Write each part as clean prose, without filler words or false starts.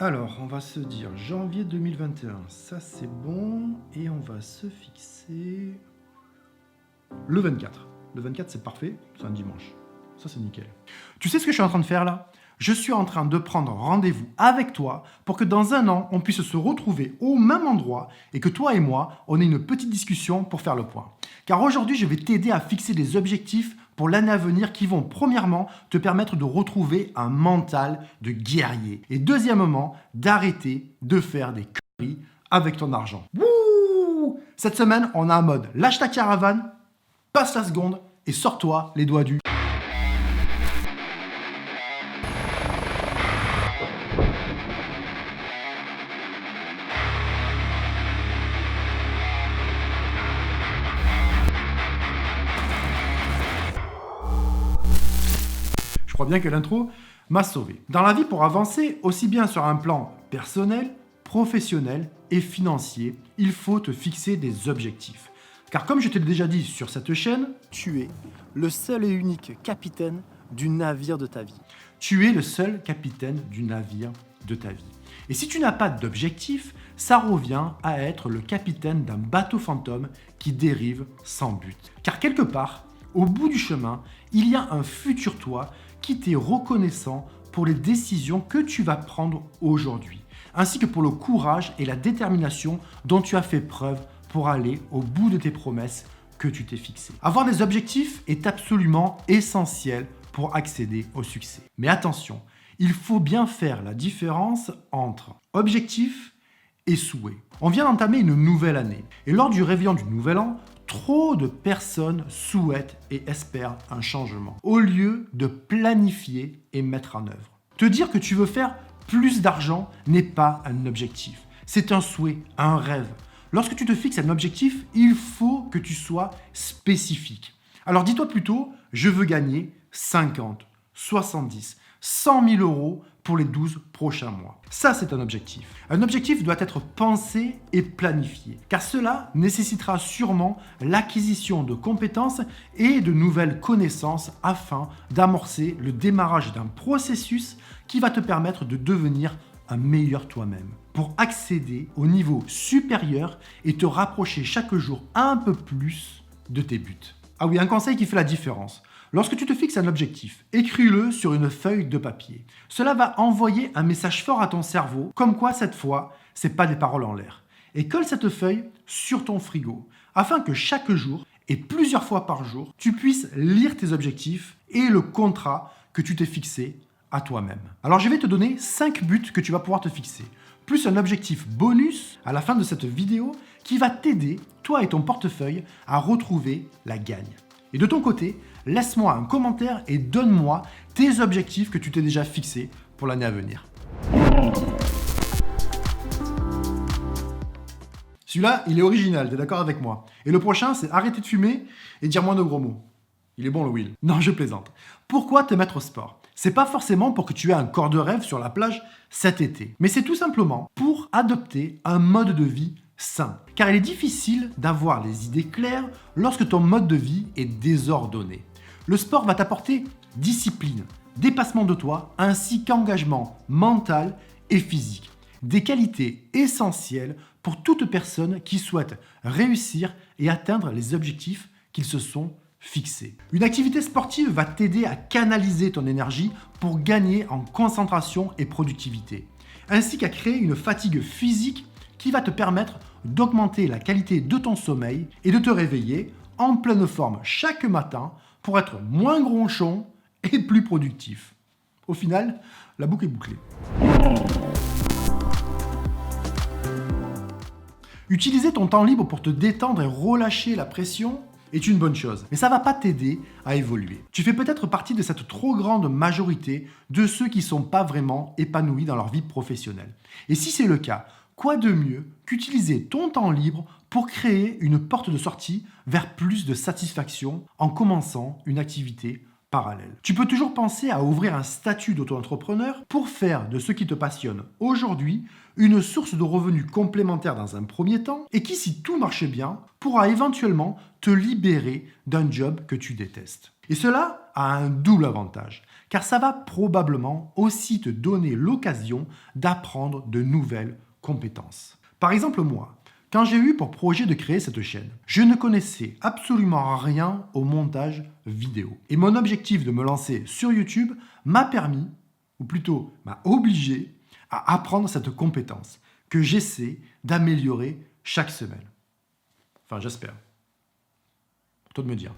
Alors, on va se dire janvier 2021, ça c'est bon, et on va se fixer le 24. Le 24 c'est parfait, c'est un dimanche. Ça c'est nickel. Tu sais ce que je suis en train de faire là? Je suis en train de prendre rendez-vous avec toi pour que dans un an, on puisse se retrouver au même endroit et que toi et moi, on ait une petite discussion pour faire le point. Car aujourd'hui, je vais t'aider à fixer des objectifs pour l'année à venir qui vont premièrement te permettre de retrouver un mental de guerrier et deuxièmement, d'arrêter de faire des conneries avec ton argent. Wouh! Cette semaine, on a un mode lâche ta caravane, passe la seconde et sors-toi les doigts du... Je crois bien que l'intro m'a sauvé. Dans la vie, pour avancer, aussi bien sur un plan personnel, professionnel et financier, il faut te fixer des objectifs. Car comme je t'ai déjà dit sur cette chaîne, tu es le seul et unique capitaine du navire de ta vie. Tu es le seul capitaine du navire de ta vie. Et si tu n'as pas d'objectif, ça revient à être le capitaine d'un bateau fantôme qui dérive sans but. Car quelque part, au bout du chemin, il y a un futur toi qui t'est reconnaissant pour les décisions que tu vas prendre aujourd'hui, ainsi que pour le courage et la détermination dont tu as fait preuve pour aller au bout de tes promesses que tu t'es fixées. Avoir des objectifs est absolument essentiel pour accéder au succès. Mais attention, il faut bien faire la différence entre objectif et souhait. On vient d'entamer une nouvelle année et lors du réveillon du nouvel an, trop de personnes souhaitent et espèrent un changement, au lieu de planifier et mettre en œuvre. Te dire que tu veux faire plus d'argent n'est pas un objectif, c'est un souhait, un rêve. Lorsque tu te fixes un objectif, il faut que tu sois spécifique. Alors dis-toi plutôt, je veux gagner 50, 70, 100 000 euros pour les 12 prochains mois. Ça, c'est un objectif. Un objectif doit être pensé et planifié, car cela nécessitera sûrement l'acquisition de compétences et de nouvelles connaissances afin d'amorcer le démarrage d'un processus qui va te permettre de devenir un meilleur toi-même, pour accéder au niveau supérieur et te rapprocher chaque jour un peu plus de tes buts. Ah oui, un conseil qui fait la différence. Lorsque tu te fixes un objectif, écris-le sur une feuille de papier. Cela va envoyer un message fort à ton cerveau, comme quoi cette fois, c'est pas des paroles en l'air. Et colle cette feuille sur ton frigo, afin que chaque jour, et plusieurs fois par jour, tu puisses lire tes objectifs et le contrat que tu t'es fixé à toi-même. Alors je vais te donner 5 buts que tu vas pouvoir te fixer, plus un objectif bonus à la fin de cette vidéo qui va t'aider, toi et ton portefeuille, à retrouver la gagne. Et de ton côté, laisse-moi un commentaire et donne-moi tes objectifs que tu t'es déjà fixés pour l'année à venir. Celui-là, il est original, t'es d'accord avec moi? Et le prochain, c'est arrêter de fumer et dire moins de gros mots. Il est bon le Will. Non, je plaisante. Pourquoi te mettre au sport? C'est pas forcément pour que tu aies un corps de rêve sur la plage cet été, mais c'est tout simplement pour adopter un mode de vie sain. Car il est difficile d'avoir les idées claires lorsque ton mode de vie est désordonné. Le sport va t'apporter discipline, dépassement de toi, ainsi qu'engagement mental et physique. Des qualités essentielles pour toute personne qui souhaite réussir et atteindre les objectifs qu'ils se sont fixés. Une activité sportive va t'aider à canaliser ton énergie pour gagner en concentration et productivité, ainsi qu'à créer une fatigue physique qui va te permettre d'augmenter la qualité de ton sommeil et de te réveiller en pleine forme chaque matin pour être moins gronchon et plus productif. Au final, la boucle est bouclée. Utiliser ton temps libre pour te détendre et relâcher la pression est une bonne chose, mais ça ne va pas t'aider à évoluer. Tu fais peut-être partie de cette trop grande majorité de ceux qui ne sont pas vraiment épanouis dans leur vie professionnelle. Et si c'est le cas, quoi de mieux qu'utiliser ton temps libre pour créer une porte de sortie vers plus de satisfaction en commençant une activité parallèle. Tu peux toujours penser à ouvrir un statut d'auto-entrepreneur pour faire de ce qui te passionne aujourd'hui une source de revenus complémentaire dans un premier temps et qui, si tout marche bien, pourra éventuellement te libérer d'un job que tu détestes. Et cela a un double avantage, car ça va probablement aussi te donner l'occasion d'apprendre de nouvelles compétences. Par exemple, moi, quand j'ai eu pour projet de créer cette chaîne, je ne connaissais absolument rien au montage vidéo. Et mon objectif de me lancer sur YouTube m'a permis, ou plutôt m'a obligé, à apprendre cette compétence que j'essaie d'améliorer chaque semaine. Enfin, j'espère. À toi de me dire.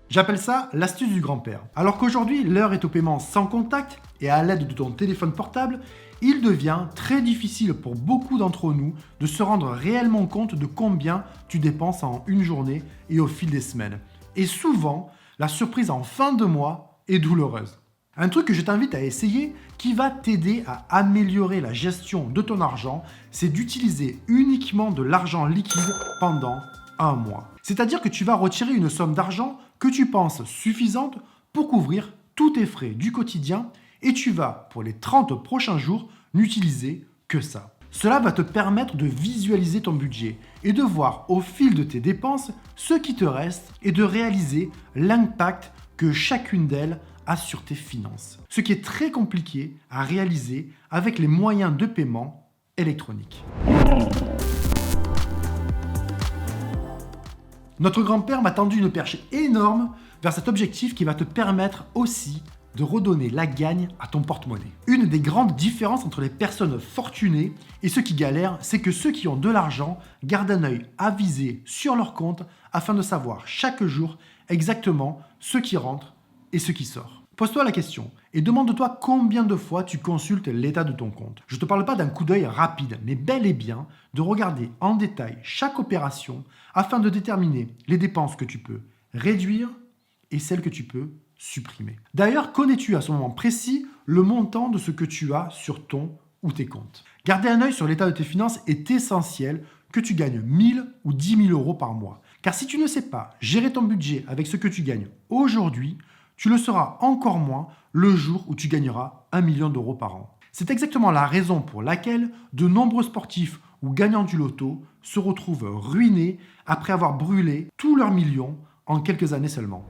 J'appelle ça l'astuce du grand-père. Alors qu'aujourd'hui, l'heure est au paiement sans contact et à l'aide de ton téléphone portable, il devient très difficile pour beaucoup d'entre nous de se rendre réellement compte de combien tu dépenses en une journée et au fil des semaines. Et souvent, la surprise en fin de mois est douloureuse. Un truc que je t'invite à essayer qui va t'aider à améliorer la gestion de ton argent, c'est d'utiliser uniquement de l'argent liquide pendant un mois. C'est-à-dire que tu vas retirer une somme d'argent que tu penses suffisante pour couvrir tous tes frais du quotidien et tu vas, pour les 30 prochains jours, n'utiliser que ça. Cela va te permettre de visualiser ton budget et de voir au fil de tes dépenses ce qui te reste et de réaliser l'impact que chacune d'elles a sur tes finances. Ce qui est très compliqué à réaliser avec les moyens de paiement électroniques. Notre grand-père m'a tendu une perche énorme vers cet objectif qui va te permettre aussi de redonner la gagne à ton porte-monnaie. Une des grandes différences entre les personnes fortunées et ceux qui galèrent, c'est que ceux qui ont de l'argent gardent un œil avisé sur leur compte afin de savoir chaque jour exactement ce qui rentre et ce qui sort. Pose-toi la question et demande-toi combien de fois tu consultes l'état de ton compte. Je ne te parle pas d'un coup d'œil rapide, mais bel et bien de regarder en détail chaque opération afin de déterminer les dépenses que tu peux réduire et celles que tu peux supprimer. D'ailleurs, connais-tu à ce moment précis le montant de ce que tu as sur ton ou tes comptes? Garder un œil sur l'état de tes finances est essentiel que tu gagnes 1000 ou 10 000 euros par mois. Car si tu ne sais pas gérer ton budget avec ce que tu gagnes aujourd'hui, tu le sauras encore moins le jour où tu gagneras 1 million d'euros par an. C'est exactement la raison pour laquelle de nombreux sportifs ou gagnants du loto se retrouvent ruinés après avoir brûlé tous leurs millions en quelques années seulement.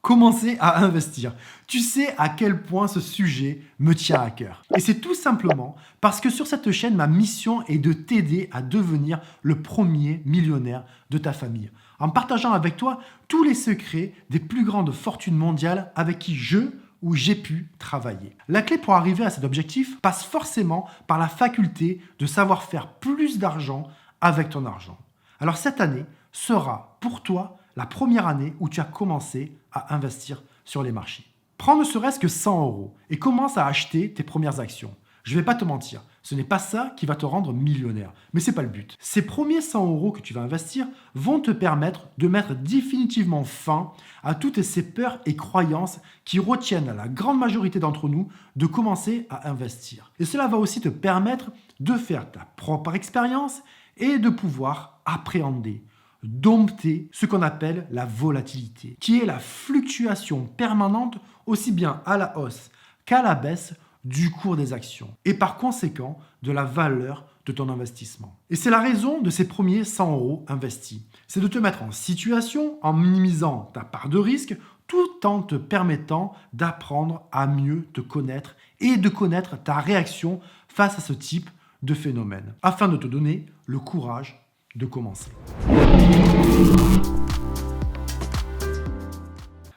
Commencer à investir. Tu sais à quel point ce sujet me tient à cœur. Et c'est tout simplement parce que sur cette chaîne, ma mission est de t'aider à devenir le premier millionnaire de ta famille. En partageant avec toi tous les secrets des plus grandes fortunes mondiales avec qui j'ai pu travailler. La clé pour arriver à cet objectif passe forcément par la faculté de savoir faire plus d'argent avec ton argent. Alors cette année sera pour toi la première année où tu as commencé à investir sur les marchés. Prends ne serait-ce que 100 euros et commence à acheter tes premières actions. Je ne vais pas te mentir, ce n'est pas ça qui va te rendre millionnaire, mais ce n'est pas le but. Ces premiers 100 euros que tu vas investir vont te permettre de mettre définitivement fin à toutes ces peurs et croyances qui retiennent la grande majorité d'entre nous de commencer à investir. Et cela va aussi te permettre de faire ta propre expérience et de pouvoir appréhender, dompter ce qu'on appelle la volatilité, qui est la fluctuation permanente aussi bien à la hausse qu'à la baisse du cours des actions et par conséquent de la valeur de ton investissement. Et c'est la raison de ces premiers 100 euros investis. C'est de te mettre en situation en minimisant ta part de risque tout en te permettant d'apprendre à mieux te connaître et de connaître ta réaction face à ce type de phénomène afin de te donner le courage de commencer.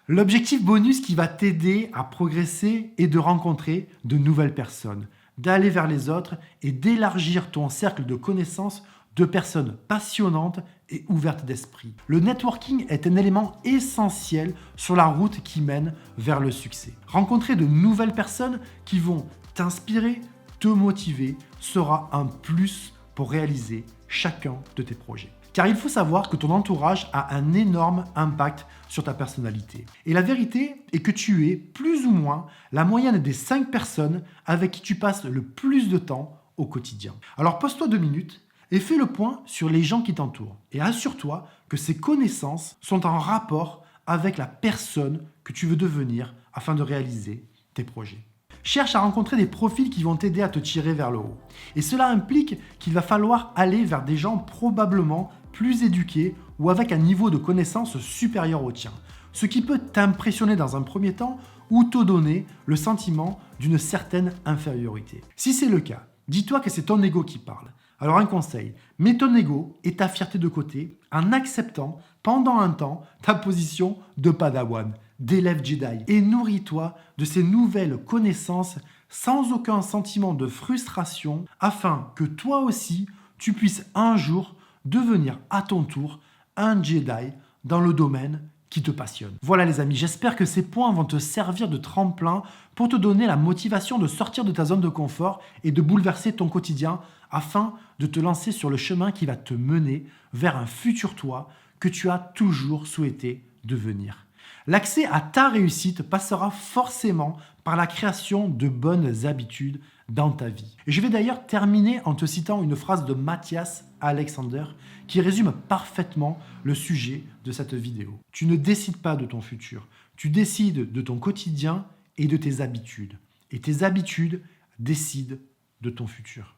L'objectif bonus qui va t'aider à progresser est de rencontrer de nouvelles personnes, d'aller vers les autres et d'élargir ton cercle de connaissances de personnes passionnantes et ouvertes d'esprit. Le networking est un élément essentiel sur la route qui mène vers le succès. Rencontrer de nouvelles personnes qui vont t'inspirer, te motiver sera un plus pour réaliser chacun de tes projets. Car il faut savoir que ton entourage a un énorme impact sur ta personnalité. Et la vérité est que tu es plus ou moins la moyenne des 5 personnes avec qui tu passes le plus de temps au quotidien. Alors pose-toi 2 minutes et fais le point sur les gens qui t'entourent. Et assure-toi que ces connaissances sont en rapport avec la personne que tu veux devenir afin de réaliser tes projets. Cherche à rencontrer des profils qui vont t'aider à te tirer vers le haut. Et cela implique qu'il va falloir aller vers des gens probablement plus éduqués ou avec un niveau de connaissance supérieur au tien. Ce qui peut t'impressionner dans un premier temps ou te donner le sentiment d'une certaine infériorité. Si c'est le cas, dis-toi que c'est ton ego qui parle. Alors un conseil, mets ton ego et ta fierté de côté en acceptant pendant un temps ta position de padawan, d'élève Jedi, et nourris-toi de ces nouvelles connaissances sans aucun sentiment de frustration afin que toi aussi tu puisses un jour devenir à ton tour un Jedi dans le domaine qui te passionne. Voilà les amis, j'espère que ces points vont te servir de tremplin pour te donner la motivation de sortir de ta zone de confort et de bouleverser ton quotidien afin de te lancer sur le chemin qui va te mener vers un futur toi que tu as toujours souhaité devenir. L'accès à ta réussite passera forcément par la création de bonnes habitudes dans ta vie. Et je vais d'ailleurs terminer en te citant une phrase de Matthias Alexander qui résume parfaitement le sujet de cette vidéo. Tu ne décides pas de ton futur, tu décides de ton quotidien et de tes habitudes. Et tes habitudes décident de ton futur.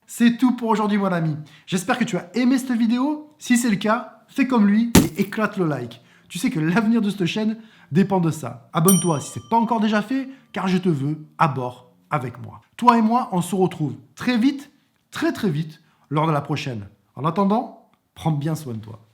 C'est tout pour aujourd'hui mon ami. J'espère que tu as aimé cette vidéo. Si c'est le cas, fais comme lui et éclate le like. Tu sais que l'avenir de cette chaîne dépend de ça. Abonne-toi si ce n'est pas encore déjà fait, car je te veux à bord avec moi. Toi et moi, on se retrouve très vite, très vite, lors de la prochaine. En attendant, prends bien soin de toi.